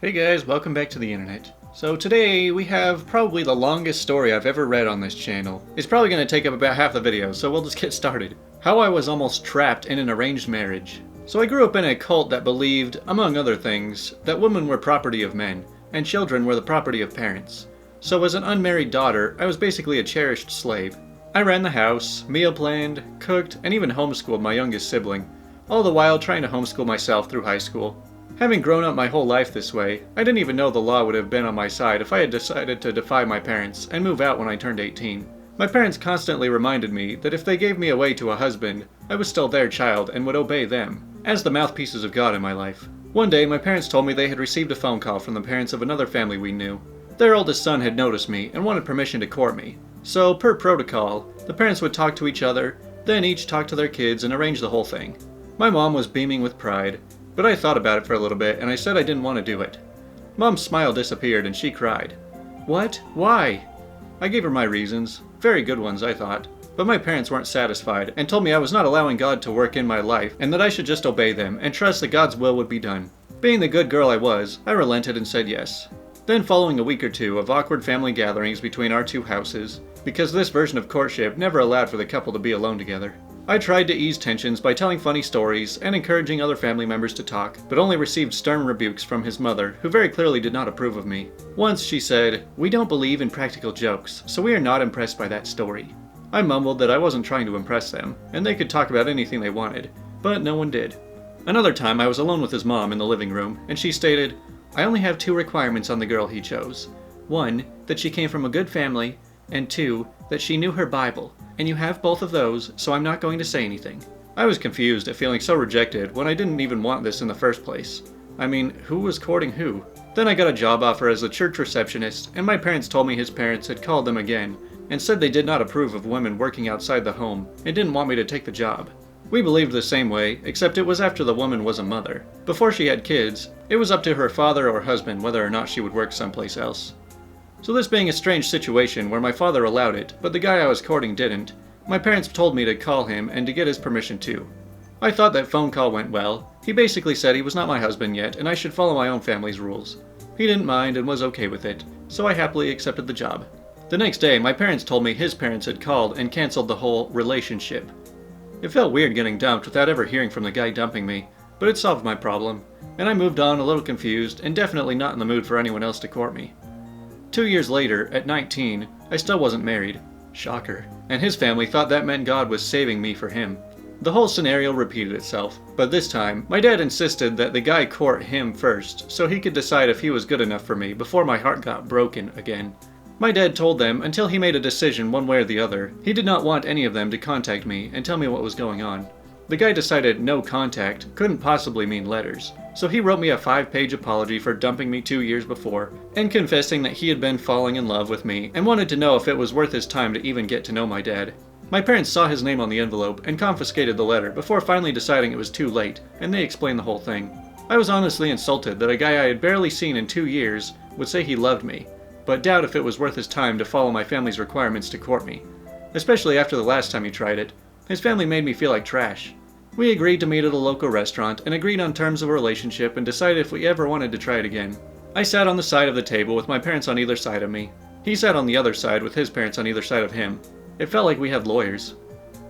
Hey guys, welcome back to the internet. So today we have probably the longest story I've ever read on this channel. It's probably going to take up about half the video, so we'll just get started. How I was almost trapped in an arranged marriage. So I grew up in a cult that believed, among other things, that women were property of men, and children were the property of parents. So as an unmarried daughter, I was basically a cherished slave. I ran the house, meal planned, cooked, and even homeschooled my youngest sibling, all the while trying to homeschool myself through high school. Having grown up my whole life this way, I didn't even know the law would have been on my side if I had decided to defy my parents and move out when I turned 18. My parents constantly reminded me that if they gave me away to a husband, I was still their child and would obey them, as the mouthpieces of God in my life. One day, my parents told me they had received a phone call from the parents of another family we knew. Their oldest son had noticed me and wanted permission to court me. So, per protocol, the parents would talk to each other, then each talk to their kids and arrange the whole thing. My mom was beaming with pride, but I thought about it for a little bit and I said I didn't want to do it. Mom's smile disappeared and she cried. What? Why? I gave her my reasons. Very good ones, I thought. But my parents weren't satisfied and told me I was not allowing God to work in my life and that I should just obey them and trust that God's will would be done. Being the good girl I was, I relented and said yes. Then following a week or two of awkward family gatherings between our two houses, because this version of courtship never allowed for the couple to be alone together, I tried to ease tensions by telling funny stories and encouraging other family members to talk, but only received stern rebukes from his mother, who very clearly did not approve of me. Once she said, "We don't believe in practical jokes, so we are not impressed by that story." I mumbled that I wasn't trying to impress them, and they could talk about anything they wanted, but no one did. Another time I was alone with his mom in the living room, and she stated, "I only have two requirements on the girl he chose. One, that she came from a good family, and two, that she knew her Bible. And you have both of those, so I'm not going to say anything." I was confused at feeling so rejected when I didn't even want this in the first place. I mean, who was courting who? Then I got a job offer as a church receptionist, and my parents told me his parents had called them again and said they did not approve of women working outside the home and didn't want me to take the job. We believed the same way, except it was after the woman was a mother. Before she had kids, it was up to her father or husband whether or not she would work someplace else. So this being a strange situation where my father allowed it, but the guy I was courting didn't, my parents told me to call him and to get his permission too. I thought that phone call went well. He basically said he was not my husband yet and I should follow my own family's rules. He didn't mind and was okay with it, so I happily accepted the job. The next day, my parents told me his parents had called and canceled the whole relationship. It felt weird getting dumped without ever hearing from the guy dumping me, but it solved my problem, and I moved on a little confused and definitely not in the mood for anyone else to court me. 2 years later, at 19, I still wasn't married. Shocker. And his family thought that meant God was saving me for him. The whole scenario repeated itself, but this time, my dad insisted that the guy court him first, so he could decide if he was good enough for me before my heart got broken again. My dad told them until he made a decision one way or the other, he did not want any of them to contact me and tell me what was going on. The guy decided no contact couldn't possibly mean letters, so he wrote me a 5-page apology for dumping me 2 years before, and confessing that he had been falling in love with me and wanted to know if it was worth his time to even get to know my dad. My parents saw his name on the envelope and confiscated the letter before finally deciding it was too late, and they explained the whole thing. I was honestly insulted that a guy I had barely seen in 2 years would say he loved me, but doubt if it was worth his time to follow my family's requirements to court me, especially after the last time he tried it. His family made me feel like trash. We agreed to meet at a local restaurant and agreed on terms of a relationship and decided if we ever wanted to try it again. I sat on the side of the table with my parents on either side of me. He sat on the other side with his parents on either side of him. It felt like we had lawyers.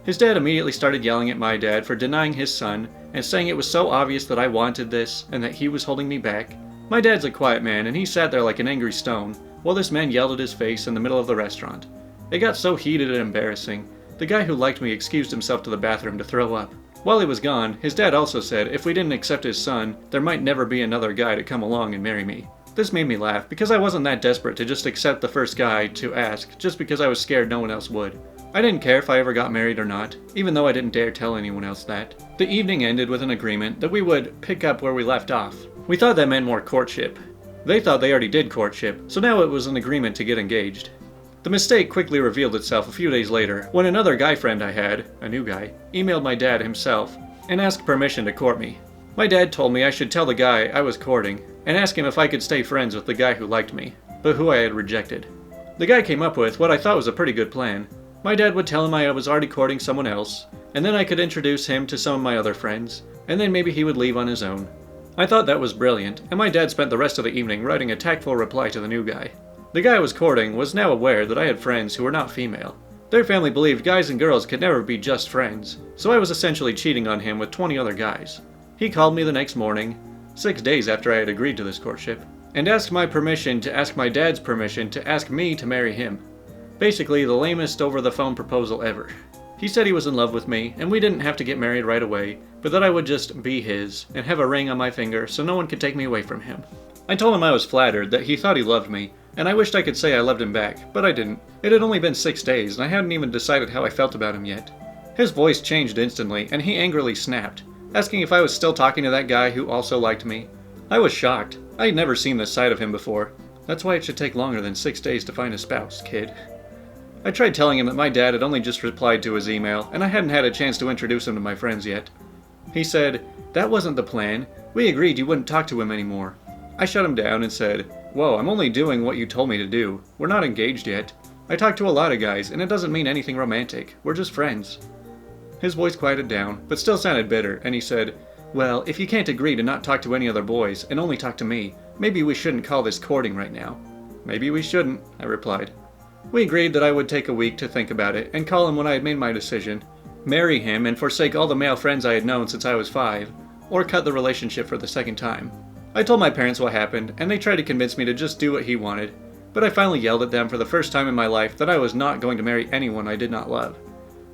His dad immediately started yelling at my dad for denying his son and saying it was so obvious that I wanted this and that he was holding me back. My dad's a quiet man and he sat there like an angry stone while this man yelled at his face in the middle of the restaurant. It got so heated and embarrassing. The guy who liked me excused himself to the bathroom to throw up. While he was gone, his dad also said if we didn't accept his son, there might never be another guy to come along and marry me. This made me laugh because I wasn't that desperate to just accept the first guy to ask just because I was scared no one else would. I didn't care if I ever got married or not, even though I didn't dare tell anyone else that. The evening ended with an agreement that we would pick up where we left off. We thought that meant more courtship. They thought they already did courtship, so now it was an agreement to get engaged. The mistake quickly revealed itself a few days later when another guy friend I had, a new guy, emailed my dad himself and asked permission to court me. My dad told me I should tell the guy I was courting and ask him if I could stay friends with the guy who liked me, but who I had rejected. The guy came up with what I thought was a pretty good plan. My dad would tell him I was already courting someone else, and then I could introduce him to some of my other friends, and then maybe he would leave on his own. I thought that was brilliant, and my dad spent the rest of the evening writing a tactful reply to the new guy. The guy I was courting was now aware that I had friends who were not female. Their family believed guys and girls could never be just friends, so I was essentially cheating on him with 20 other guys. He called me the next morning, 6 days after I had agreed to this courtship, and asked my permission to ask my dad's permission to ask me to marry him. Basically, the lamest over-the-phone proposal ever. He said he was in love with me, and we didn't have to get married right away, but that I would just be his, and have a ring on my finger so no one could take me away from him. I told him I was flattered, that he thought he loved me, and I wished I could say I loved him back, but I didn't. It had only been 6 days, and I hadn't even decided how I felt about him yet. His voice changed instantly, and he angrily snapped, asking if I was still talking to that guy who also liked me. I was shocked. I had never seen this side of him before. That's why it should take longer than 6 days to find a spouse, kid. I tried telling him that my dad had only just replied to his email, and I hadn't had a chance to introduce him to my friends yet. He said, "That wasn't the plan. We agreed you wouldn't talk to him anymore." I shut him down and said, "Whoa, I'm only doing what you told me to do. We're not engaged yet. I talk to a lot of guys, and it doesn't mean anything romantic. We're just friends." His voice quieted down, but still sounded bitter, and he said, "Well, if you can't agree to not talk to any other boys, and only talk to me, maybe we shouldn't call this courting right now." "Maybe we shouldn't," I replied. We agreed that I would take a week to think about it, and call him when I had made my decision. Marry him and forsake all the male friends I had known since I was 5, or cut the relationship for the second time. I told my parents what happened, and they tried to convince me to just do what he wanted, but I finally yelled at them for the first time in my life that I was not going to marry anyone I did not love.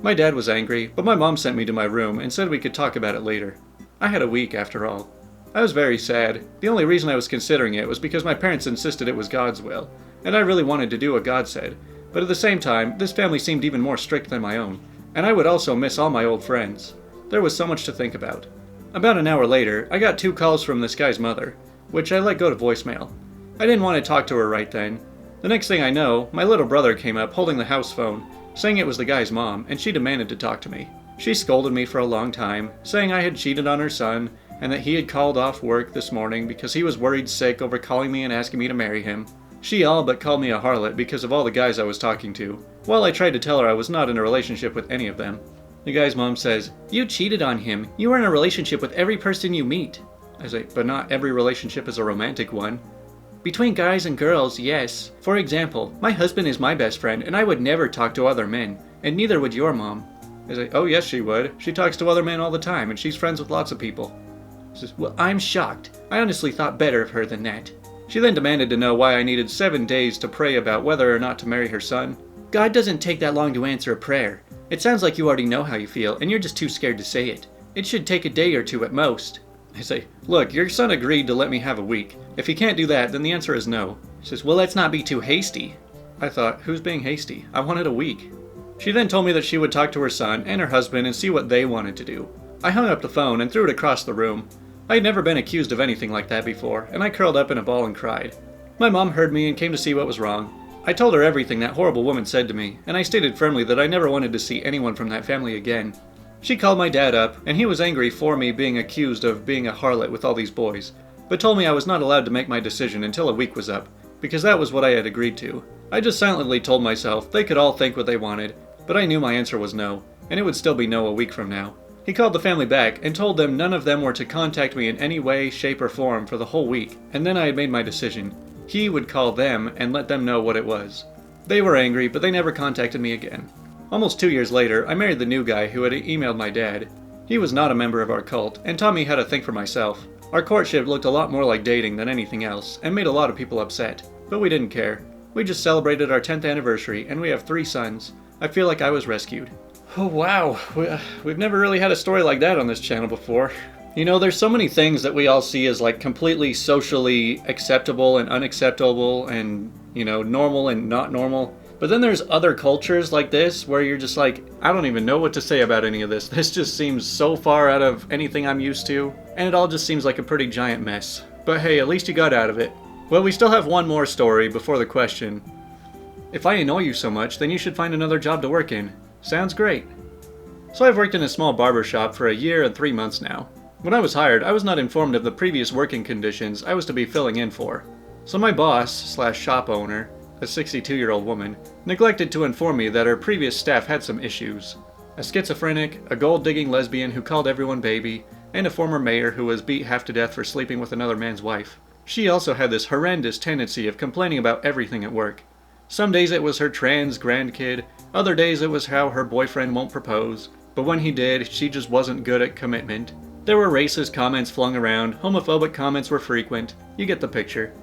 My dad was angry, but my mom sent me to my room and said we could talk about it later. I had a week after all. I was very sad. The only reason I was considering it was because my parents insisted it was God's will, and I really wanted to do what God said, but at the same time, this family seemed even more strict than my own, and I would also miss all my old friends. There was so much to think about. About an hour later, I got 2 calls from this guy's mother, which I let go to voicemail. I didn't want to talk to her right then. The next thing I know, my little brother came up holding the house phone, saying it was the guy's mom, and she demanded to talk to me. She scolded me for a long time, saying I had cheated on her son, and that he had called off work this morning because he was worried sick over calling me and asking me to marry him. She all but called me a harlot because of all the guys I was talking to, while I tried to tell her I was not in a relationship with any of them. The guy's mom says, "You cheated on him. You are in a relationship with every person you meet." I say, "But not every relationship is a romantic one." "Between guys and girls, yes. For example, my husband is my best friend, and I would never talk to other men, and neither would your mom." I say, "Oh yes, she would. She talks to other men all the time, and she's friends with lots of people." She says, "Well, I'm shocked. I honestly thought better of her than that." She then demanded to know why I needed 7 days to pray about whether or not to marry her son. "God doesn't take that long to answer a prayer. It sounds like you already know how you feel, and you're just too scared to say it. It should take a day or 2 at most." I say, "Look, your son agreed to let me have a week. If he can't do that, then the answer is no." She says, "Well, let's not be too hasty." I thought, who's being hasty? I wanted a week. She then told me that she would talk to her son and her husband and see what they wanted to do. I hung up the phone and threw it across the room. I had never been accused of anything like that before, and I curled up in a ball and cried. My mom heard me and came to see what was wrong. I told her everything that horrible woman said to me, and I stated firmly that I never wanted to see anyone from that family again. She called my dad up, and he was angry for me being accused of being a harlot with all these boys, but told me I was not allowed to make my decision until a week was up, because that was what I had agreed to. I just silently told myself they could all think what they wanted, but I knew my answer was no, and it would still be no a week from now. He called the family back and told them none of them were to contact me in any way, shape, or form for the whole week, and then I had made my decision. He would call them and let them know what it was. They were angry, but they never contacted me again. Almost 2 years later, I married the new guy who had emailed my dad. He was not a member of our cult, and taught me how to think for myself. Our courtship looked a lot more like dating than anything else, and made a lot of people upset, but we didn't care. We just celebrated our 10th anniversary, and we have 3 sons. I feel like I was rescued. Oh wow, we've never really had a story like that on this channel before. You know, there's so many things that we all see as like completely socially acceptable and unacceptable and, you know, normal and not normal. But then there's other cultures like this where you're just like, I don't even know what to say about any of this. This just seems so far out of anything I'm used to, and it all just seems like a pretty giant mess. But hey, at least you got out of it. Well, we still have one more story before the question. If I annoy you so much, then you should find another job to work in. Sounds great. So I've worked in a small barber shop for a year and 3 months now. When I was hired, I was not informed of the previous working conditions I was to be filling in for. So my boss/shop owner, a 62-year-old woman, neglected to inform me that her previous staff had some issues. A schizophrenic, a gold-digging lesbian who called everyone baby, and a former mayor who was beat half to death for sleeping with another man's wife. She also had this horrendous tendency of complaining about everything at work. Some days it was her trans grandkid, other days it was how her boyfriend won't propose, but when he did, she just wasn't good at commitment. There were racist comments flung around, homophobic comments were frequent, you get the picture.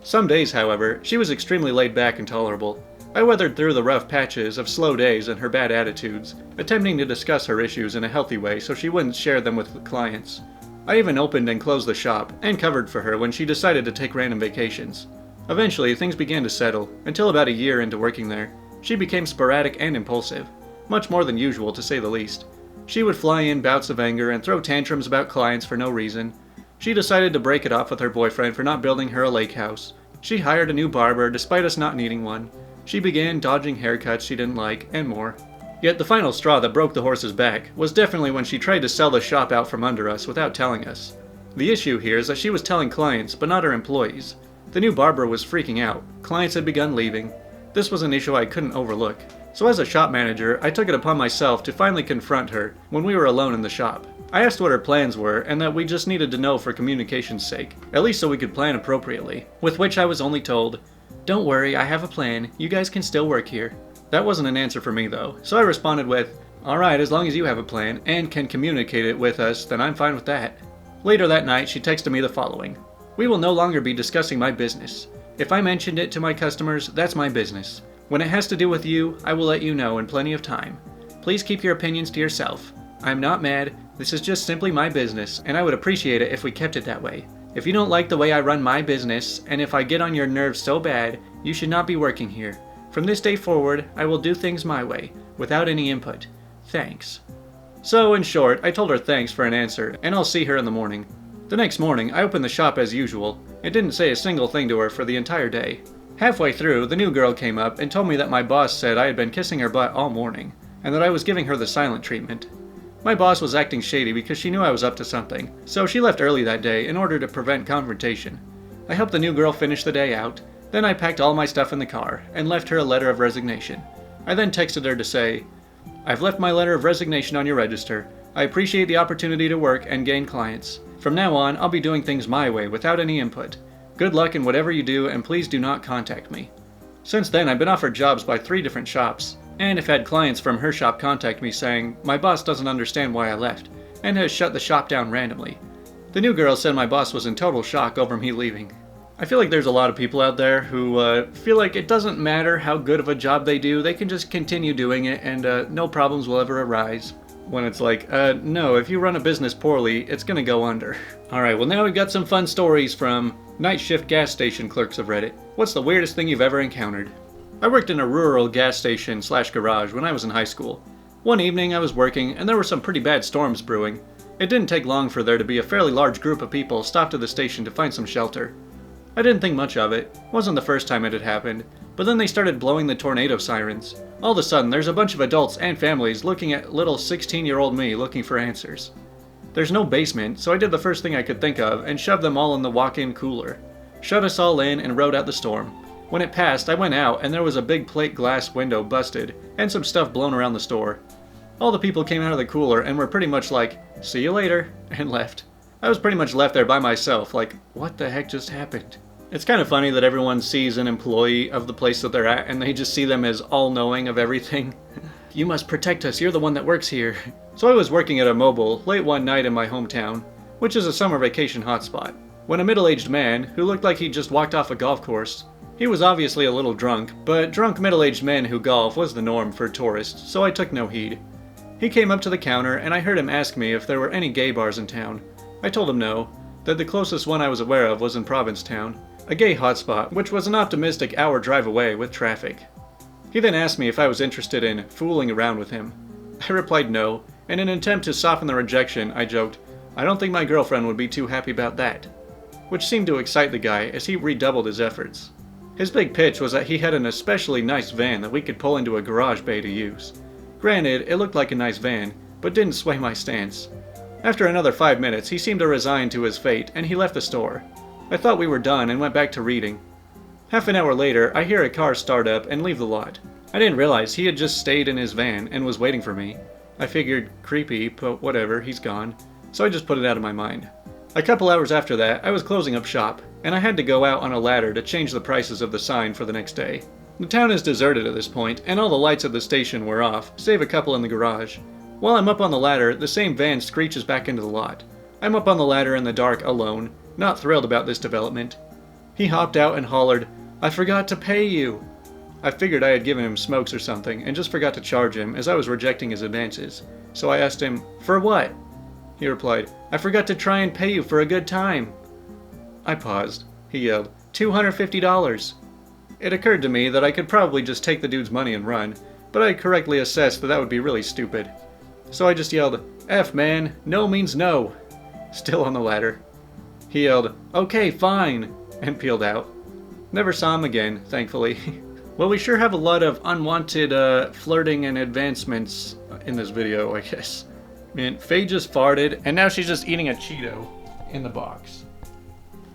Some days, however, she was extremely laid back and tolerable. I weathered through the rough patches of slow days and her bad attitudes, attempting to discuss her issues in a healthy way so she wouldn't share them with the clients. I even opened and closed the shop, and covered for her when she decided to take random vacations. Eventually, things began to settle, until about a year into working there. She became sporadic and impulsive, much more than usual to say the least. She would fly in bouts of anger and throw tantrums about clients for no reason. She decided to break it off with her boyfriend for not building her a lake house. She hired a new barber despite us not needing one. She began dodging haircuts she didn't like, and more. Yet the final straw that broke the horse's back was definitely when she tried to sell the shop out from under us without telling us. The issue here is that she was telling clients, but not her employees. The new barber was freaking out. Clients had begun leaving. This was an issue I couldn't overlook. So as a shop manager, I took it upon myself to finally confront her when we were alone in the shop. I asked what her plans were and that we just needed to know for communication's sake, at least so we could plan appropriately, with which I was only told, "Don't worry, I have a plan. You guys can still work here." That wasn't an answer for me though, so I responded with, "Alright, as long as you have a plan and can communicate it with us, then I'm fine with that." Later that night, she texted me the following: "We will no longer be discussing my business. If I mentioned it to my customers, that's my business. When it has to do with you, I will let you know in plenty of time. Please keep your opinions to yourself. I'm not mad, this is just simply my business, and I would appreciate it if we kept it that way. If you don't like the way I run my business, and if I get on your nerves so bad, you should not be working here. From this day forward, I will do things my way, without any input. Thanks." So, in short, I told her thanks for an answer, and I'll see her in the morning. The next morning, I opened the shop as usual, and didn't say a single thing to her for the entire day. Halfway through, the new girl came up and told me that my boss said I had been kissing her butt all morning, and that I was giving her the silent treatment. My boss was acting shady because she knew I was up to something, so she left early that day in order to prevent confrontation. I helped the new girl finish the day out, then I packed all my stuff in the car, and left her a letter of resignation. I then texted her to say, "I've left my letter of resignation on your register. I appreciate the opportunity to work and gain clients. From now on, I'll be doing things my way without any input. Good luck in whatever you do, and please do not contact me." Since then, I've been offered jobs by 3 different shops, and have had clients from her shop contact me saying, "My boss doesn't understand why I left," and has shut the shop down randomly. The new girl said my boss was in total shock over me leaving. I feel like there's a lot of people out there who feel like it doesn't matter how good of a job they do, they can just continue doing it and no problems will ever arise. When it's like, no, if you run a business poorly, it's gonna go under. Alright, well now we've got some fun stories from Night Shift Gas Station Clerks of Reddit. What's the weirdest thing you've ever encountered? I worked in a rural gas station / garage when I was in high school. One evening I was working and there were some pretty bad storms brewing. It didn't take long for there to be a fairly large group of people stopped at the station to find some shelter. I didn't think much of it. Wasn't the first time it had happened. But then they started blowing the tornado sirens. All of a sudden, there's a bunch of adults and families looking at little 16-year-old me looking for answers. There's no basement, so I did the first thing I could think of and shoved them all in the walk-in cooler. Shut us all in and rode out the storm. When it passed, I went out and there was a big plate glass window busted and some stuff blown around the store. All the people came out of the cooler and were pretty much like, "See you later," and left. I was pretty much left there by myself, like, what the heck just happened? It's kind of funny that everyone sees an employee of the place that they're at and they just see them as all-knowing of everything. "You must protect us, you're the one that works here." So I was working at a mobile late one night in my hometown, which is a summer vacation hotspot, when a middle-aged man, who looked like he'd just walked off a golf course. He was obviously a little drunk, but drunk middle-aged men who golf was the norm for tourists, so I took no heed. He came up to the counter and I heard him ask me if there were any gay bars in town. I told him no, that the closest one I was aware of was in Provincetown, a gay hotspot, which was an optimistic hour drive away with traffic. He then asked me if I was interested in fooling around with him. I replied no, and in an attempt to soften the rejection, I joked, "I don't think my girlfriend would be too happy about that," which seemed to excite the guy as he redoubled his efforts. His big pitch was that he had an especially nice van that we could pull into a garage bay to use. Granted, it looked like a nice van, but didn't sway my stance. After another 5 minutes, he seemed to resign to his fate, and he left the store. I thought we were done and went back to reading. Half an hour later, I hear a car start up and leave the lot. I didn't realize he had just stayed in his van and was waiting for me. I figured, creepy, but whatever, he's gone. so I just put it out of my mind. A couple hours after that, I was closing up shop, and I had to go out on a ladder to change the prices of the sign for the next day. The town is deserted at this point, and all the lights at the station were off, save a couple in the garage. While I'm up on the ladder, the same van screeches back into the lot. I'm up on the ladder in the dark, alone, not thrilled about this development. He hopped out and hollered, "I forgot to pay you!" I figured I had given him smokes or something, and just forgot to charge him as I was rejecting his advances. So I asked him, "For what?" He replied, "I forgot to try and pay you for a good time." I paused. He yelled, $250. It occurred to me that I could probably just take the dude's money and run, but I correctly assessed that that would be really stupid. So I just yelled, "F man, no means no," still on the ladder. He yelled, "Okay, fine," and peeled out. Never saw him again, thankfully. Well, we sure have a lot of unwanted flirting and advancements in this video, I guess. Man, Faye just farted, and now she's just eating a Cheeto in the box.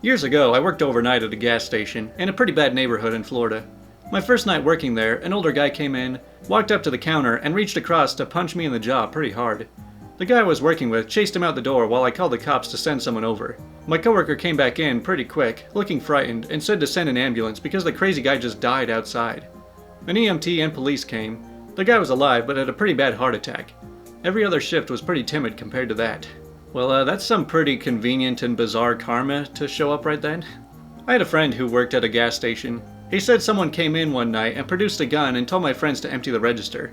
Years ago, I worked overnight at a gas station in a pretty bad neighborhood in Florida. My first night working there, an older guy came in, walked up to the counter, and reached across to punch me in the jaw pretty hard. The guy I was working with chased him out the door while I called the cops to send someone over. My coworker came back in pretty quick, looking frightened, and said to send an ambulance because the crazy guy just died outside. An EMT and police came. The guy was alive but had a pretty bad heart attack. Every other shift was pretty timid compared to that. Well, that's some pretty convenient and bizarre karma to show up right then. I had a friend who worked at a gas station. He said someone came in one night and produced a gun and told my friends to empty the register.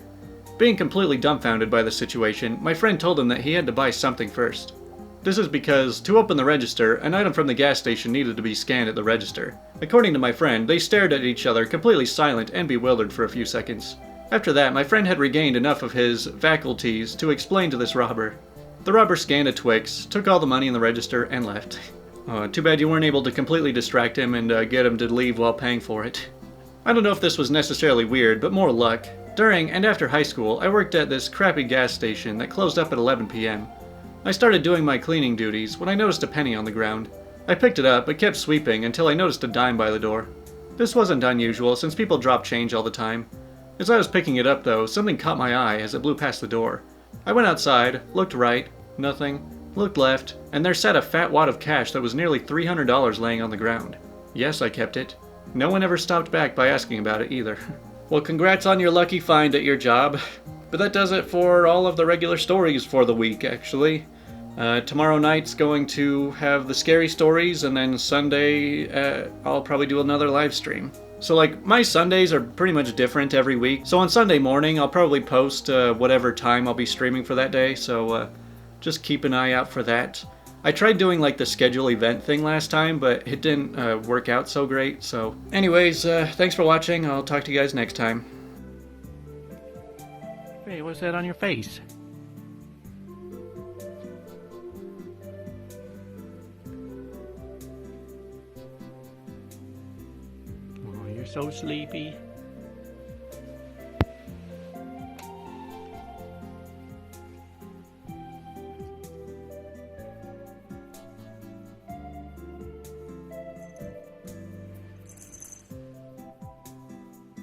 Being completely dumbfounded by the situation, my friend told him that he had to buy something first. This is because, to open the register, an item from the gas station needed to be scanned at the register. According to my friend, they stared at each other completely silent and bewildered for a few seconds. After that, my friend had regained enough of his faculties to explain to this robber. The robber scanned a Twix, took all the money in the register, and left. Too bad you weren't able to completely distract him and get him to leave while paying for it. I don't know if this was necessarily weird, but more luck. During and after high school, I worked at this crappy gas station that closed up at 11 p.m. I started doing my cleaning duties when I noticed a penny on the ground. I picked it up but kept sweeping until I noticed a dime by the door. This wasn't unusual since people drop change all the time. As I was picking it up though, something caught my eye as it blew past the door. I went outside, looked right, nothing, looked left, and there sat a fat wad of cash that was nearly $300 laying on the ground. Yes, I kept it. No one ever stopped back by asking about it either. Well, congrats on your lucky find at your job. But that does it for all of the regular stories for the week, actually. Tomorrow night's going to have the scary stories, and then Sunday I'll probably do another live stream. So like, my Sundays are pretty much different every week. So on Sunday morning, I'll probably post whatever time I'll be streaming for that day, so just keep an eye out for that. I tried doing like the schedule event thing last time, but it didn't work out so great, so... Anyways, thanks for watching. I'll talk to you guys next time. Hey, what's that on your face? Oh, you're so sleepy.